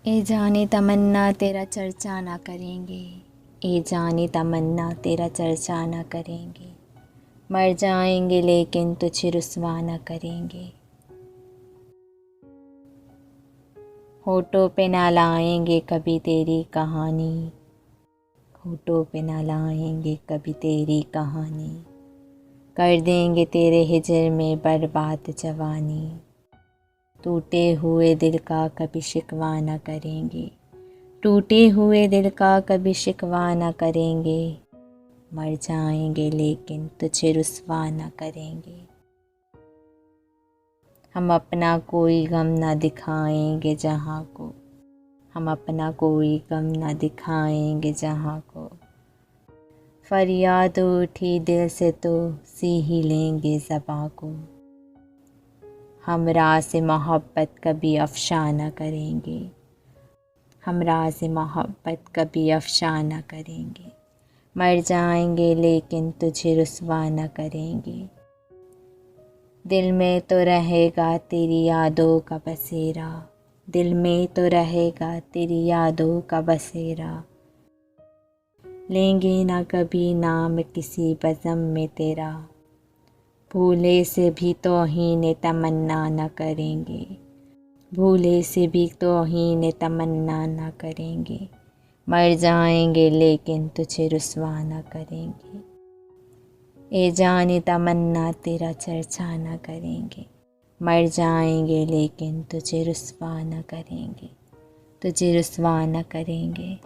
ए जाने तमन्ना तेरा चर्चा ना करेंगे, ए जाने तमन्ना तेरा चर्चा ना करेंगे। मर जाएंगे लेकिन तुझे रुसवा ना करेंगे। होठों पे ना लाएंगे कभी तेरी कहानी, होठों पे ना लाएंगे कभी तेरी कहानी। कर देंगे तेरे हिजर में बर्बाद जवानी। टूटे हुए दिल का कभी शिकवा न करेंगे, टूटे हुए दिल का कभी शिकवा न करेंगे। मर जाएंगे लेकिन तुझे रुसवा न करेंगे। हम अपना कोई गम न दिखाएंगे जहाँ को, हम अपना कोई गम न दिखाएंगे जहाँ को। फरियाद उठी दिल से तो सी ही लेंगे ज़बां को। हम राज़ मोहब्बत कभी अफ़शा न करेंगे, हम राज़ मोहब्बत कभी अफ़शा न करेंगे। मर जाएंगे लेकिन तुझे रुसवा न करेंगे। दिल में तो रहेगा तेरी यादों का बसेरा, दिल में तो रहेगा तेरी यादों का बसेरा। लेंगे ना कभी नाम किसी बज़म में तेरा, भूले से भी तौहीन तमन्ना न करेंगे, भूले से भी तौहीन तमन्ना न करेंगे। मर जाएंगे लेकिन तुझे रुसवा न करेंगे। ए जाने तमन्ना तेरा चर्चा न करेंगे। मर जाएंगे लेकिन तुझे रुसवा न करेंगे, तुझे रुसवा न करेंगे।